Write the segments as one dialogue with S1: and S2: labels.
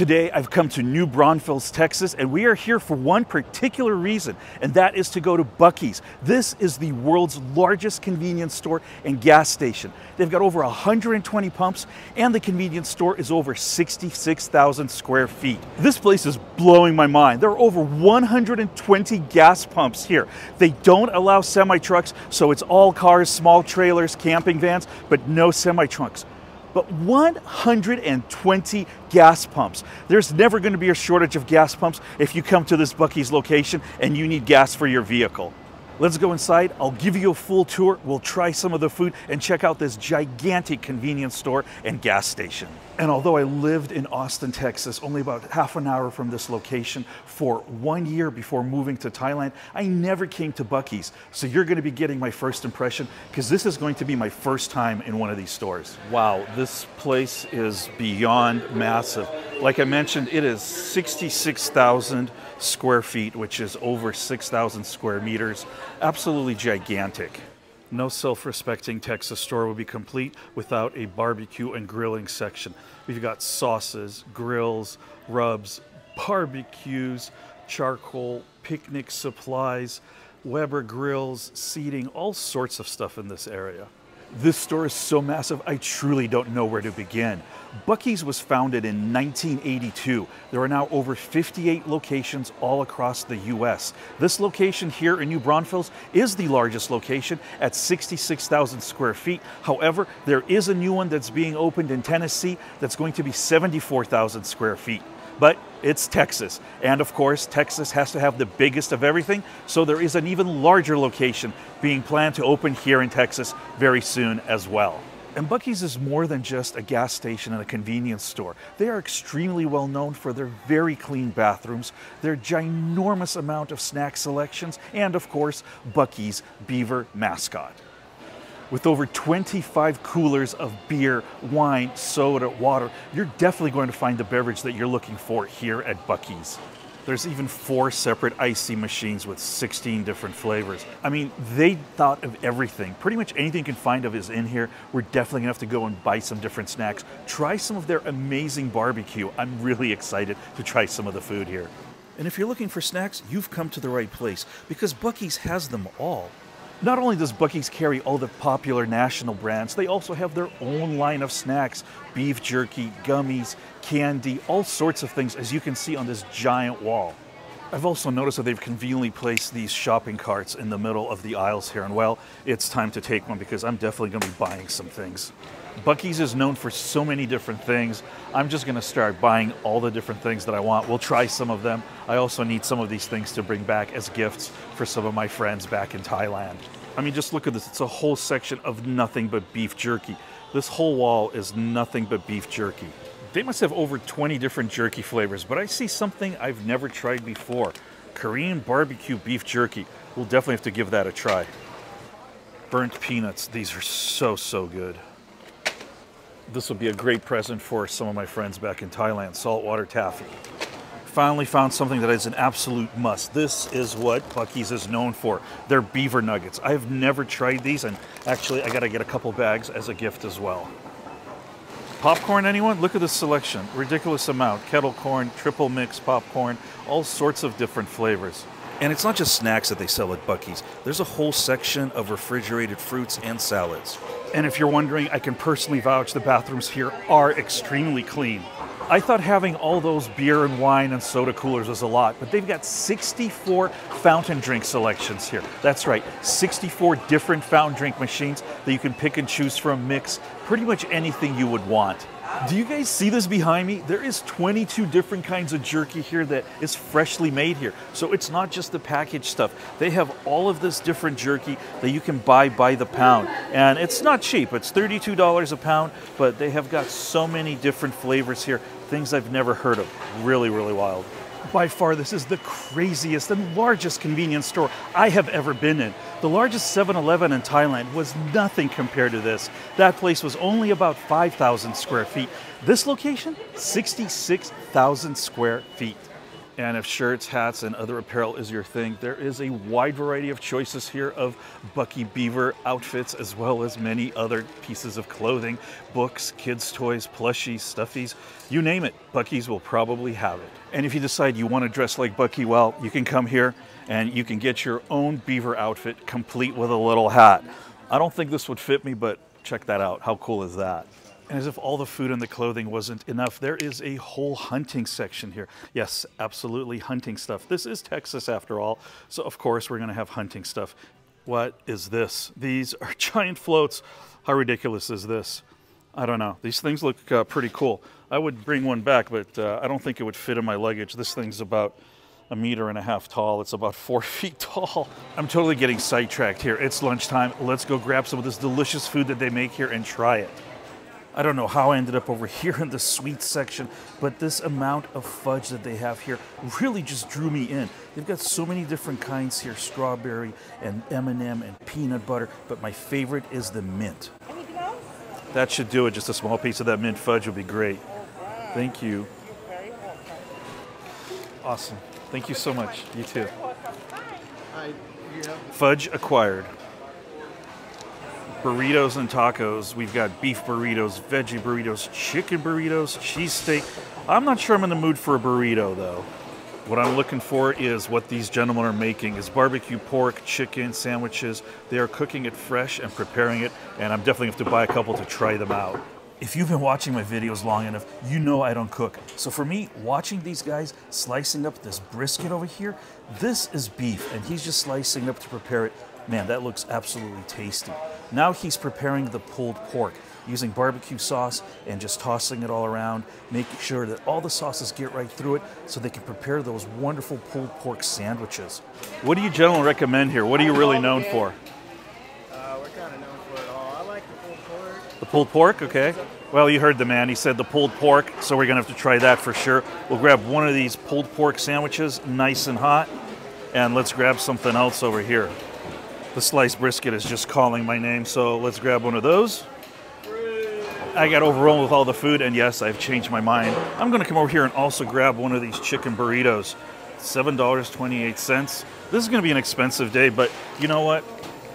S1: Today I've come to New Braunfels, Texas, and we are here for one particular reason, and that is to go to Buc-ee's. This is the world's largest convenience store and gas station. They've got over 120 pumps, and the convenience store is over 66,000 square feet. This place is blowing my mind. There are over 120 gas pumps here. They don't allow semi-trucks, so it's all cars, small trailers, camping vans, but no semi-trucks. But 120 gas pumps. There's never going to be a shortage of gas pumps if you come to this Buc-ee's location and you need gas for your vehicle. Let's go inside. I'll give you a full tour. We'll try some of the food and check out this gigantic convenience store and gas station. And although I lived in Austin, Texas, only about half an hour from this location for 1 year before moving to Thailand, I never came to Buc-ee's. So you're going to be getting my first impression because this is going to be my first time in one of these stores. Wow, this place is beyond massive. Like I mentioned, it is 66,000 square feet, which is over 6,000 square meters. Absolutely gigantic. No self-respecting Texas store would be complete without a barbecue and grilling section. We've got sauces, grills, rubs, barbecues, charcoal, picnic supplies, Weber grills, seating, all sorts of stuff in this area. This store is so massive, I truly don't know where to begin. Buc-ee's was founded in 1982. There are now over 58 locations all across the U.S. This location here in New Braunfels is the largest location at 66,000 square feet. However, there is a new one that's being opened in Tennessee that's going to be 74,000 square feet. But it's Texas, and of course Texas has to have the biggest of everything, so there is an even larger location being planned to open here in Texas very soon as well. And Buc-ee's is more than just a gas station and a convenience store. They are extremely well known for their very clean bathrooms, their ginormous amount of snack selections, and of course Buc-ee's beaver mascot. With over 25 coolers of beer, wine, soda, water, you're definitely going to find the beverage that you're looking for here at Buc-ee's. There's even 4 separate icy machines with 16 different flavors. I mean, they thought of everything. Pretty much anything you can find of is in here. We're definitely gonna have to go and buy some different snacks. Try some of their amazing barbecue. I'm really excited to try some of the food here. And if you're looking for snacks, you've come to the right place because Buc-ee's has them all. Not only does Buc-ee's carry all the popular national brands, they also have their own line of snacks, beef jerky, gummies, candy, all sorts of things, as you can see on this giant wall. I've also noticed that they've conveniently placed these shopping carts in the middle of the aisles here, and well, it's time to take one because I'm definitely going to be buying some things. Buc-ee's is known for so many different things. I'm just going to start buying all the different things that I want. We'll try some of them. I also need some of these things to bring back as gifts for some of my friends back in Thailand. I mean, just look at this. It's a whole section of nothing but beef jerky. This whole wall is nothing but beef jerky. They must have over 20 different jerky flavors, but I see something I've never tried before. Korean barbecue beef jerky. We'll definitely have to give that a try. Burnt peanuts. These are so good. This will be a great present for some of my friends back in Thailand. Saltwater taffy. Finally found something that is an absolute must. This is what Buc-ee's is known for. They're beaver nuggets. I've never tried these, and actually I gotta get a couple bags as a gift as well. Popcorn, anyone? Look at this selection. Ridiculous amount. Kettle corn, triple mix popcorn, all sorts of different flavors. And it's not just snacks that they sell at Buc-ee's. There's a whole section of refrigerated fruits and salads. And if you're wondering, I can personally vouch the bathrooms here are extremely clean. I thought having all those beer and wine and soda coolers was a lot, but they've got 64 fountain drink selections here. That's right, 64 different fountain drink machines that you can pick and choose from, mix pretty much anything you would want. Do you guys see this behind me? There is 22 different kinds of jerky here that is freshly made here. So it's not just the packaged stuff. They have all of this different jerky that you can buy by the pound. And it's not cheap. It's $32 a pound, but they have got so many different flavors here. Things I've never heard of. Really wild. By far, this is the craziest and largest convenience store I have ever been in. The largest 7-Eleven in Thailand was nothing compared to this. That place was only about 5,000 square feet. This location, 66,000 square feet. And if shirts, hats, and other apparel is your thing, there is a wide variety of choices here of Buc-ee beaver outfits, as well as many other pieces of clothing, books, kids' toys, plushies, stuffies, you name it, Buc-ees will probably have it. And if you decide you want to dress like Buc-ee, well, you can come here and you can get your own beaver outfit complete with a little hat. I don't think this would fit me, but check that out. How cool is that? And as if all the food and the clothing wasn't enough, there is a whole hunting section here. Yes, absolutely hunting stuff. This is Texas after all, so of course we're gonna have hunting stuff. What is this? These are giant floats. How ridiculous is this? I don't know. These things look pretty cool. I would bring one back, but I don't think it would fit in my luggage. This thing's about 1.5 meters tall. It's about 4 feet tall. I'm totally getting sidetracked here. It's lunchtime. Let's go grab some of this delicious food that they make here and try it. I don't know how I ended up over here in the sweets section, but this amount of fudge that they have here really just drew me in. They've got so many different kinds here, strawberry and M&M and peanut butter, but my favorite is the mint.
S2: Anything else?
S1: That should do it. Just a small piece of that mint fudge would be great.
S2: Right.
S1: Thank you.
S2: You're very welcome.
S1: Awesome. Thank you so much. You too.
S2: Hi.
S1: Fudge acquired. Burritos and tacos. We've got beef burritos, veggie burritos, chicken burritos, cheesesteak. I'm not sure I'm in the mood for a burrito though. What I'm looking for is what these gentlemen are making is barbecue pork, chicken, sandwiches. They are cooking it fresh and preparing it, and I'm definitely going to have to buy a couple to try them out. If you've been watching my videos long enough, you know I don't cook. So for me, watching these guys slicing up this brisket over here, this is beef, and he's just slicing up to prepare it. Man, that looks absolutely tasty. Now he's preparing the pulled pork, using barbecue sauce and just tossing it all around, making sure that all the sauces get right through it so they can prepare those wonderful pulled pork sandwiches. What do you gentlemen recommend here? What are you really known for?
S2: We're kind of known for it all. I like the pulled pork.
S1: The pulled pork, okay. Well, you heard the man. He said the pulled pork, so we're going to have to try that for sure. We'll grab one of these pulled pork sandwiches, nice and hot, and let's grab something else over here. The sliced brisket is just calling my name, so let's grab one of those. I got overrun with all the food, and yes, I've changed my mind. I'm going to come over here and also grab one of these chicken burritos. $7.28. This is going to be an expensive day, but you know what?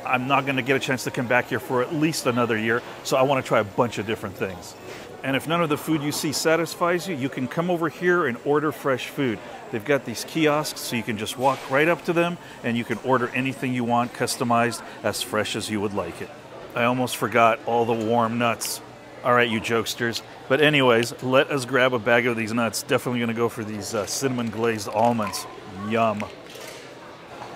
S1: I'm not going to get a chance to come back here for at least another year, so I want to try a bunch of different things. And if none of the food you see satisfies you, you can come over here and order fresh food. They've got these kiosks, so you can just walk right up to them and you can order anything you want, customized as fresh as you would like it. I almost forgot all the warm nuts. All right, you jokesters. But anyways, let us grab a bag of these nuts. Definitely gonna go for these cinnamon glazed almonds. Yum.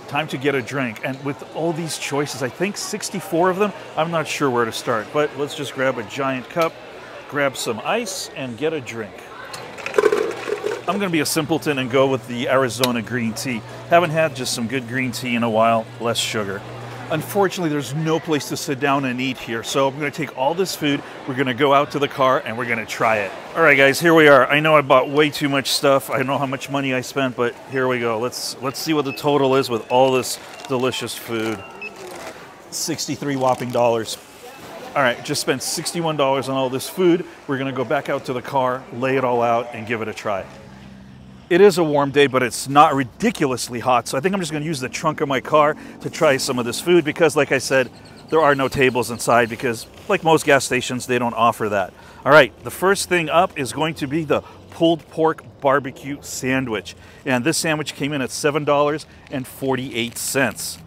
S1: Time to get a drink. And with all these choices, I think 64 of them, I'm not sure where to start, but let's just grab a giant cup, grab some ice, and get a drink. I'm going to be a simpleton and go with the Arizona green tea. Haven't had just some good green tea in a while, less sugar. Unfortunately, there's no place to sit down and eat here, so I'm going to take all this food, we're going to go out to the car, and we're going to try it. All right, guys, here we are. I know I bought way too much stuff. I don't know how much money I spent, but here we go. Let's see what the total is with all this delicious food. 63 whopping dollars. All right, just spent $61 on all this food. We're going to go back out to the car, lay it all out, and give it a try. It is a warm day, but it's not ridiculously hot, so I think I'm just going to use the trunk of my car to try some of this food because, like I said, there are no tables inside because, like most gas stations, they don't offer that. All right, the first thing up is going to be the pulled pork barbecue sandwich, and this sandwich came in at $7.48.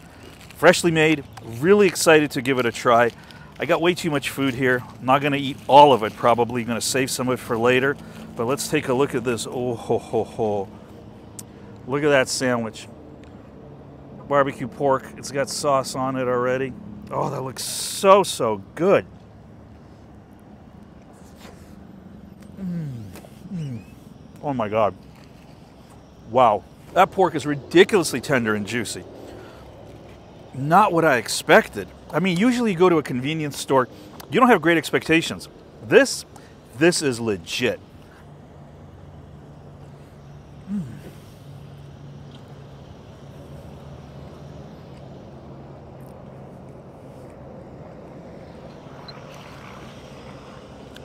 S1: Freshly made, really excited to give it a try. I got way too much food here. I'm not going to eat all of it, probably going to save some of it for later. But let's take a look at this. Oh, ho, ho, ho. Look at that sandwich. Barbecue pork. It's got sauce on it already. Oh, that looks so, so good. Oh, my God. Wow. That pork is ridiculously tender and juicy. Not what I expected. I mean, usually you go to a convenience store, you don't have great expectations. This is legit.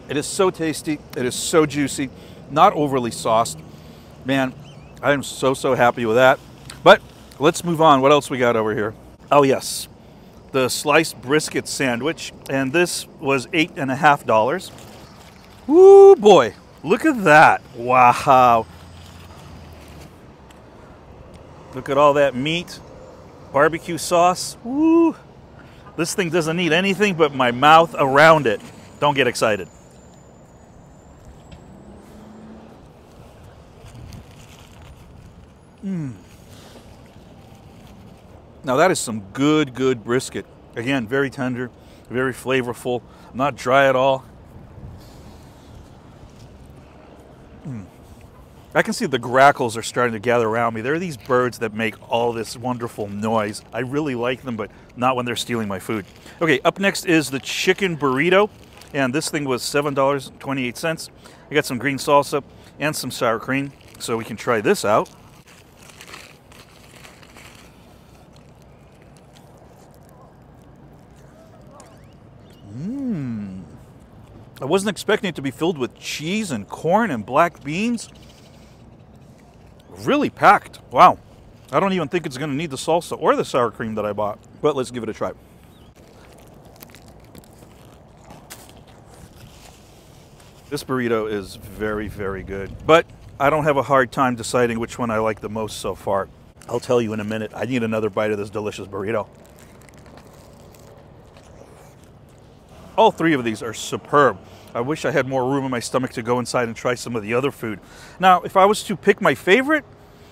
S1: It is so tasty. It is so juicy. Not overly sauced. Man, I am so happy with that. But let's move on. What else we got over here? Oh yes, the sliced brisket sandwich, and this was $8.50. Woo boy, look at that. Wow. Look at all that meat, barbecue sauce. Woo. This thing doesn't need anything but my mouth around it. Don't get excited. Now that is some good brisket. Again, very tender, very flavorful, not dry at all. I can see the grackles are starting to gather around me. There are these birds that make all this wonderful noise. I really like them, but not when they're stealing my food. Okay, up next is the chicken burrito, and this thing was $7.28. I got some green salsa and some sour cream, so we can try this out. I wasn't expecting it to be filled with cheese and corn and black beans. Really packed. Wow. I don't even think it's going to need the salsa or the sour cream that I bought. But let's give it a try. This burrito is very good. But I don't have a hard time deciding which one I like the most so far. I'll tell you in a minute. I need another bite of this delicious burrito. All three of these are superb. I wish I had more room in my stomach to go inside and try some of the other food. Now, if I was to pick my favorite,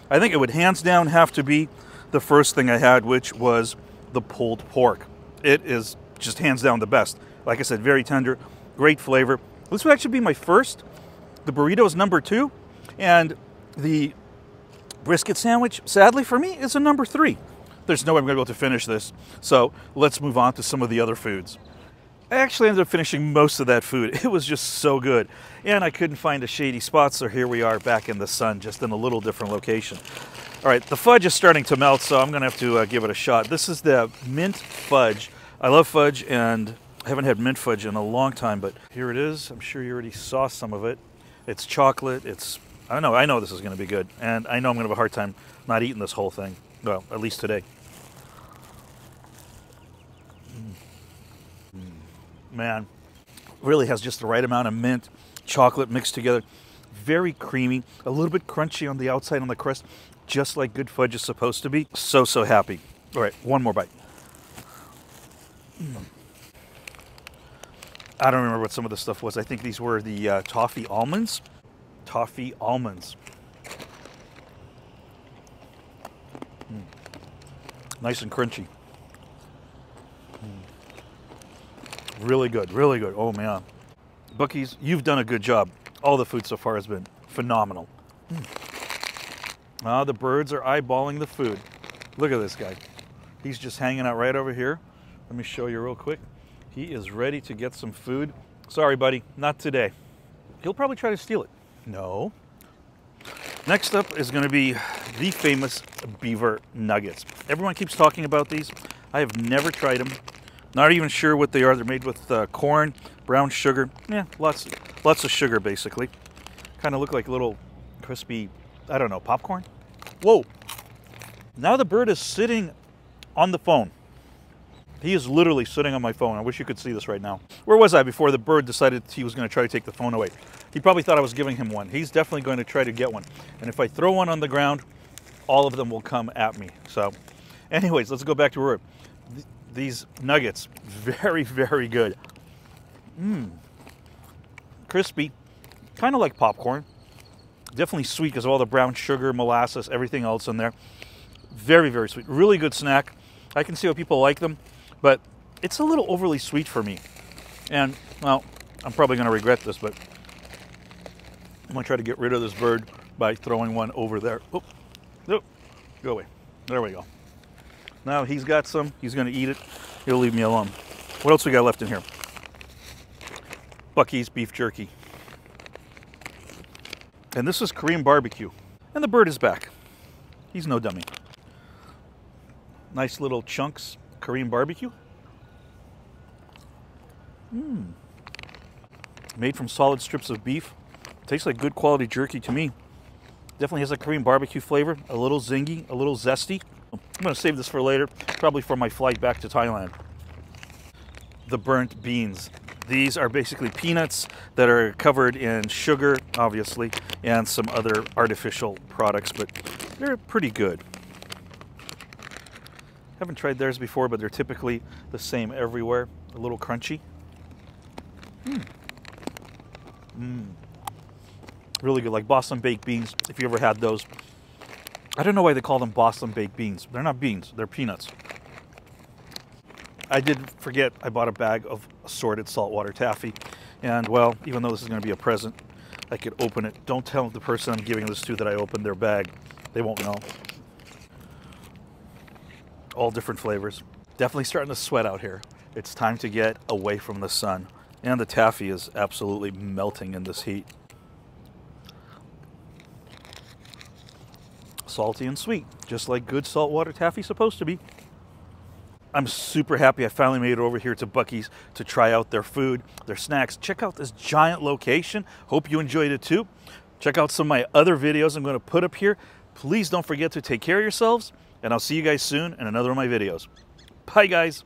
S1: I think it would hands down have to be the first thing I had, which was the pulled pork. It is just hands down the best. Like I said, very tender, great flavor. This would actually be my first. The burrito is number 2, and the brisket sandwich, sadly for me, is a number 3. There's no way I'm going to be able to finish this, so let's move on to some of the other foods. I actually ended up finishing most of that food. It was just so good. And I couldn't find a shady spot, so here we are back in the sun, just in a little different location. All right, the fudge is starting to melt, so I'm going to have to give it a shot. This is the mint fudge. I love fudge, and I haven't had mint fudge in a long time, but here it is. I'm sure you already saw some of it. It's chocolate. I know this is going to be good, and I know I'm going to have a hard time not eating this whole thing. Well, at least today. Man, really has just the right amount of mint, chocolate mixed together. Very creamy, a little bit crunchy on the outside on the crust, just like good fudge is supposed to be. So happy. All right, one more bite. I don't remember what some of the stuff was. I think these were the toffee almonds. Toffee almonds. Nice and crunchy. Really good, really good. Oh man. Buc-ees, you've done a good job. All the food so far has been phenomenal. The birds are eyeballing the food. Look at this guy. He's just hanging out right over here. Let me show you real quick. He is ready to get some food. Sorry, buddy, not today. He'll probably try to steal it. No. Next up is going to be the famous beaver nuggets. Everyone keeps talking about these. I have never tried them. Not even sure what they are. They're made with corn, brown sugar. Yeah, lots of sugar, basically. Kind of look like little crispy, I don't know, popcorn? Whoa. Now the bird is sitting on the phone. He is literally sitting on my phone. I wish you could see this right now. Where was I before the bird decided he was going to try to take the phone away? He probably thought I was giving him one. He's definitely going to try to get one. And if I throw one on the ground, all of them will come at me. So anyways, let's go back to where these nuggets, very good. Crispy, kind of like popcorn. Definitely sweet because of all the brown sugar, molasses, everything else in there. Very sweet. Really good snack. I can see why people like them, but it's a little overly sweet for me. And, well, I'm probably going to regret this, but I'm going to try to get rid of this bird by throwing one over there. Oh, go away. There we go. Now he's got some. He's going to eat it. He'll leave me alone. What else we got left in here? Buc-ee's beef jerky. And this is Korean barbecue. And the bird is back. He's no dummy. Nice little chunks, Korean barbecue. Made from solid strips of beef. Tastes like good quality jerky to me. Definitely has a Korean barbecue flavor, a little zingy, a little zesty. I'm gonna save this for later, probably for my flight back to Thailand. The burnt beans. These are basically peanuts that are covered in sugar, obviously, and some other artificial products, but they're pretty good. Haven't tried theirs before, but they're typically the same everywhere. A little crunchy. Really good, like Boston baked beans, if you ever had those. I don't know why they call them Boston baked beans. They're not beans, they're peanuts. I did forget I bought a bag of assorted saltwater taffy. And well, even though this is going to be a present, I could open it. Don't tell the person I'm giving this to that I opened their bag. They won't know. All different flavors. Definitely starting to sweat out here. It's time to get away from the sun. And the taffy is absolutely melting in this heat. Salty and sweet, just like good saltwater taffy's supposed to be. I'm super happy I finally made it over here to Buc-ee's to try out their food, their snacks. Check out this giant location. Hope you enjoyed it too. Check out some of my other videos I'm going to put up here. Please don't forget to take care of yourselves, and I'll see you guys soon in another of my videos. Bye, guys.